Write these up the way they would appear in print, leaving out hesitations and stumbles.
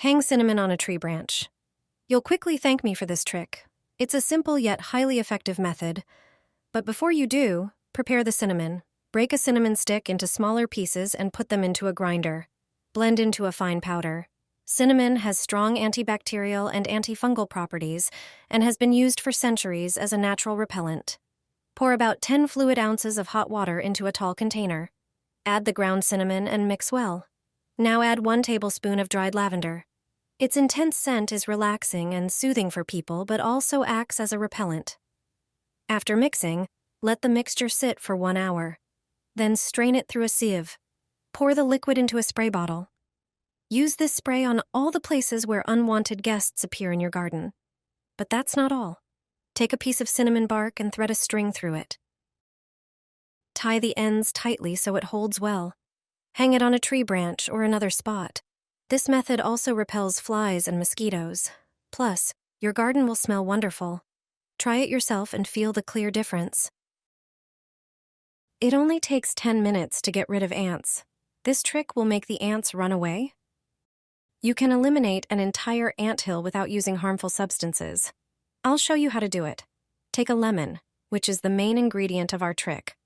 Hang cinnamon on a tree branch. You'll quickly thank me for this trick. It's a simple yet highly effective method. But before you do, prepare the cinnamon. Break a cinnamon stick into smaller pieces and put them into a grinder. Blend into a fine powder. Cinnamon has strong antibacterial and antifungal properties and has been used for centuries as a natural repellent. Pour about 10 fluid ounces of hot water into a tall container. Add the ground cinnamon and mix well. Now add 1 tablespoon of dried lavender. Its intense scent is relaxing and soothing for people, but also acts as a repellent. After mixing, let the mixture sit for 1 hour. Then strain it through a sieve. Pour the liquid into a spray bottle. Use this spray on all the places where unwanted guests appear in your garden. But that's not all. Take a piece of cinnamon bark and thread a string through it. Tie the ends tightly so it holds well. Hang it on a tree branch or another spot. This method also repels flies and mosquitoes. Plus, your garden will smell wonderful. Try it yourself and feel the clear difference. It only takes 10 minutes to get rid of ants. This trick will make the ants run away. You can eliminate an entire anthill without using harmful substances. I'll show you how to do it. Take a lemon, which is the main ingredient of our trick.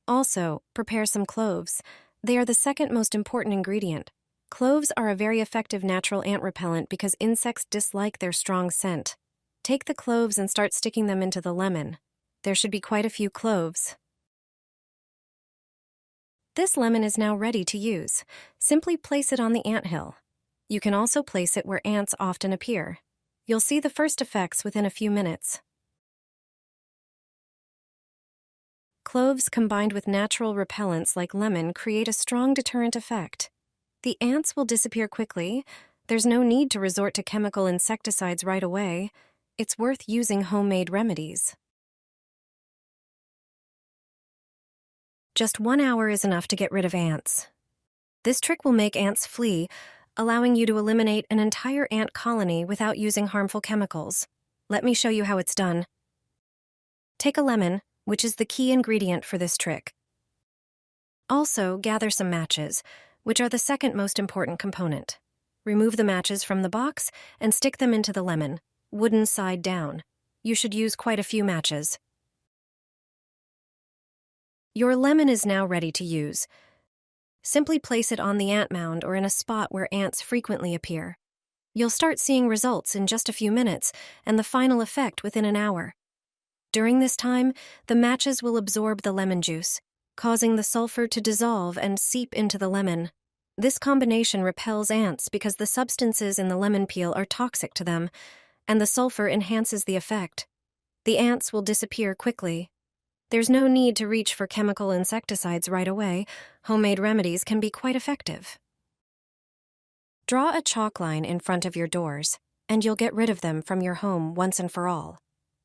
Also, prepare some cloves. They are the second most important ingredient. Cloves are a very effective natural ant repellent because insects dislike their strong scent. Take the cloves and start sticking them into the lemon. There should be quite a few cloves. This lemon is now ready to use. Simply place it on the anthill. You can also place it where ants often appear. You'll see the first effects within a few minutes. Cloves combined with natural repellents like lemon create a strong deterrent effect. The ants will disappear quickly. There's no need to resort to chemical insecticides right away. It's worth using homemade remedies. Just 1 hour is enough to get rid of ants. This trick will make ants flee, allowing you to eliminate an entire ant colony without using harmful chemicals. Let me show you how it's done. Take a lemon, which is the key ingredient for this trick. Also, gather some matches, which are the second most important component. Remove the matches from the box and stick them into the lemon, wooden side down. You should use quite a few matches. Your lemon is now ready to use. Simply place it on the ant mound or in a spot where ants frequently appear. You'll start seeing results in just a few minutes and the final effect within an hour. During this time, the matches will absorb the lemon juice, causing the sulfur to dissolve and seep into the lemon. This combination repels ants because the substances in the lemon peel are toxic to them, and the sulfur enhances the effect. The ants will disappear quickly. There's no need to reach for chemical insecticides right away. Homemade remedies can be quite effective. Draw a chalk line in front of your doors, and you'll get rid of them from your home once and for all.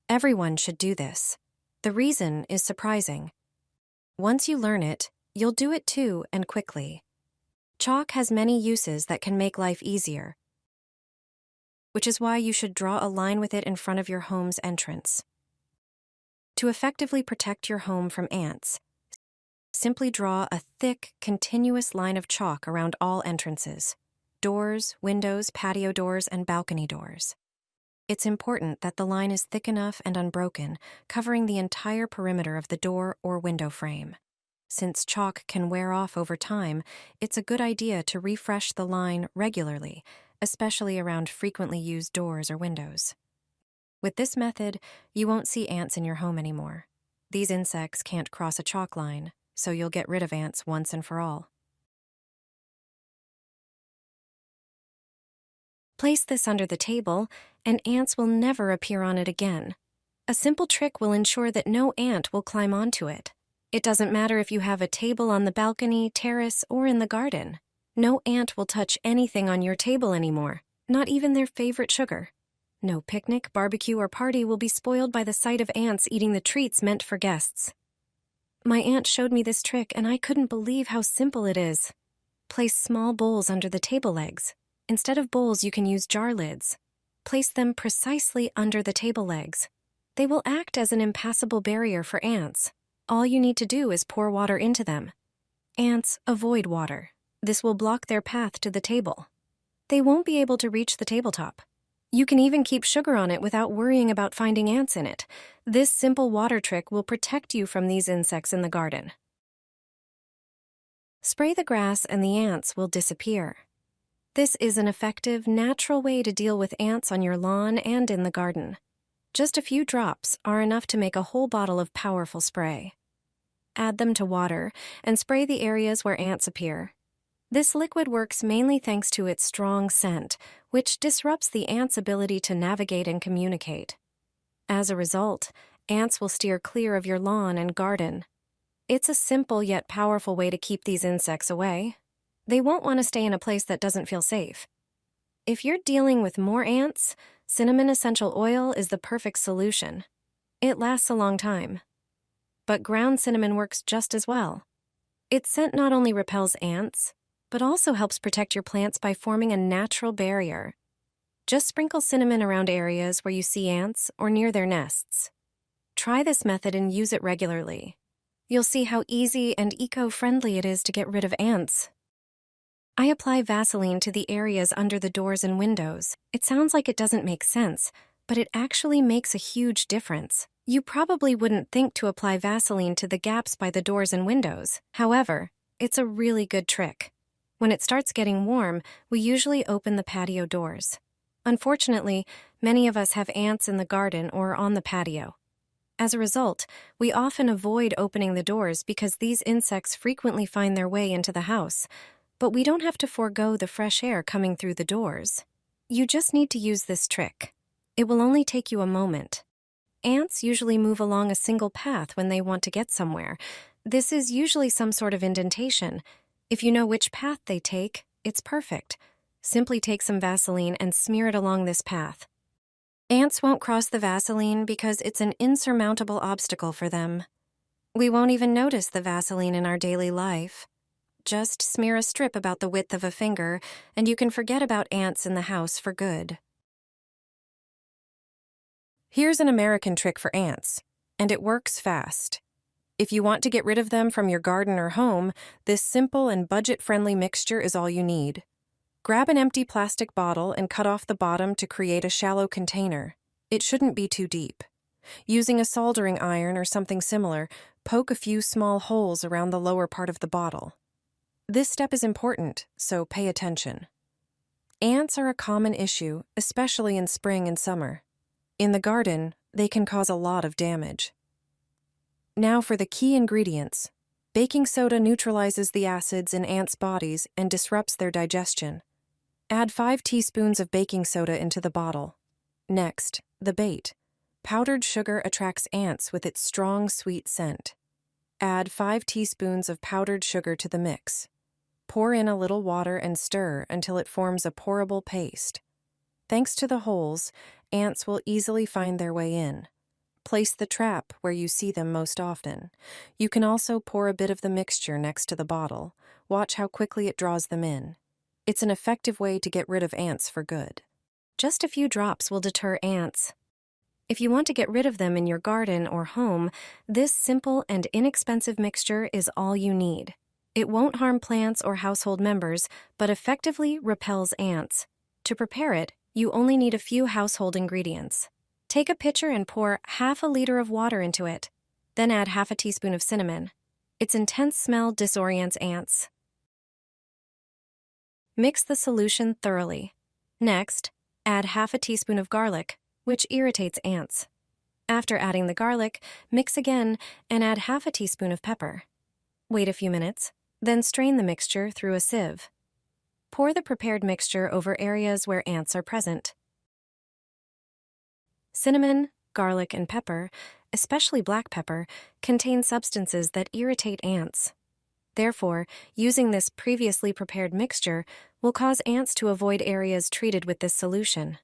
Everyone should do this. The reason is surprising. Once you learn it, you'll do it too, and quickly. Chalk has many uses that can make life easier, which is why you should draw a line with it in front of your home's entrance. To effectively protect your home from ants, simply draw a thick, continuous line of chalk around all entrances: doors, windows, patio doors, and balcony doors. It's important that the line is thick enough and unbroken, covering the entire perimeter of the door or window frame. Since chalk can wear off over time, it's a good idea to refresh the line regularly, especially around frequently used doors or windows. With this method, you won't see ants in your home anymore. These insects can't cross a chalk line, so you'll get rid of ants once and for all. Place this under the table, and ants will never appear on it again. A simple trick will ensure that no ant will climb onto it. It doesn't matter if you have a table on the balcony, terrace, or in the garden. No ant will touch anything on your table anymore, not even their favorite sugar. No picnic, barbecue, or party will be spoiled by the sight of ants eating the treats meant for guests. My aunt showed me this trick, and I couldn't believe how simple it is. Place small bowls under the table legs. Instead of bowls, you can use jar lids. Place them precisely under the table legs. They will act as an impassable barrier for ants. All you need to do is pour water into them. Ants avoid water. This will block their path to the table. They won't be able to reach the tabletop. You can even keep sugar on it without worrying about finding ants in it. This simple water trick will protect you from these insects in the garden. Spray the grass and the ants will disappear. This is an effective, natural way to deal with ants on your lawn and in the garden. Just a few drops are enough to make a whole bottle of powerful spray. Add them to water and spray the areas where ants appear. This liquid works mainly thanks to its strong scent, which disrupts the ants' ability to navigate and communicate. As a result, ants will steer clear of your lawn and garden. It's a simple yet powerful way to keep these insects away. They won't want to stay in a place that doesn't feel safe. If you're dealing with more ants, cinnamon essential oil is the perfect solution. It lasts a long time. But ground cinnamon works just as well. Its scent not only repels ants, but also helps protect your plants by forming a natural barrier. Just sprinkle cinnamon around areas where you see ants or near their nests. Try this method and use it regularly. You'll see how easy and eco-friendly it is to get rid of ants. I apply Vaseline to the areas under the doors and windows. It sounds like it doesn't make sense, but it actually makes a huge difference. You probably wouldn't think to apply Vaseline to the gaps by the doors and windows. However, it's a really good trick. When it starts getting warm, we usually open the patio doors. Unfortunately, many of us have ants in the garden or on the patio. As a result, we often avoid opening the doors because these insects frequently find their way into the house. But we don't have to forego the fresh air coming through the doors. You just need to use this trick. It will only take you a moment. Ants usually move along a single path when they want to get somewhere. This is usually some sort of indentation. If you know which path they take, it's perfect. Simply take some Vaseline and smear it along this path. Ants won't cross the Vaseline because it's an insurmountable obstacle for them. We won't even notice the Vaseline in our daily life. Just smear a strip about the width of a finger, and you can forget about ants in the house for good. Here's an American trick for ants, and it works fast. If you want to get rid of them from your garden or home, this simple and budget-friendly mixture is all you need. Grab an empty plastic bottle and cut off the bottom to create a shallow container. It shouldn't be too deep. Using a soldering iron or something similar, poke a few small holes around the lower part of the bottle. This step is important, so pay attention. Ants are a common issue, especially in spring and summer. In the garden, they can cause a lot of damage. Now for the key ingredients. Baking soda neutralizes the acids in ants' bodies and disrupts their digestion. Add 5 teaspoons of baking soda into the bottle. Next, the bait. Powdered sugar attracts ants with its strong, sweet scent. Add 5 teaspoons of powdered sugar to the mix. Pour in a little water and stir until it forms a pourable paste. Thanks to the holes, ants will easily find their way in. Place the trap where you see them most often. You can also pour a bit of the mixture next to the bottle. Watch how quickly it draws them in. It's an effective way to get rid of ants for good. Just a few drops will deter ants. If you want to get rid of them in your garden or home, this simple and inexpensive mixture is all you need. It won't harm plants or household members, but effectively repels ants. To prepare it, you only need a few household ingredients. Take a pitcher and pour half a liter of water into it. Then add half a teaspoon of cinnamon. Its intense smell disorients ants. Mix the solution thoroughly. Next, add half a teaspoon of garlic, which irritates ants. After adding the garlic, mix again and add half a teaspoon of pepper. Wait a few minutes, then strain the mixture through a sieve. Pour the prepared mixture over areas where ants are present. Cinnamon, garlic, and pepper, especially black pepper, contain substances that irritate ants. Therefore, using this previously prepared mixture will cause ants to avoid areas treated with this solution.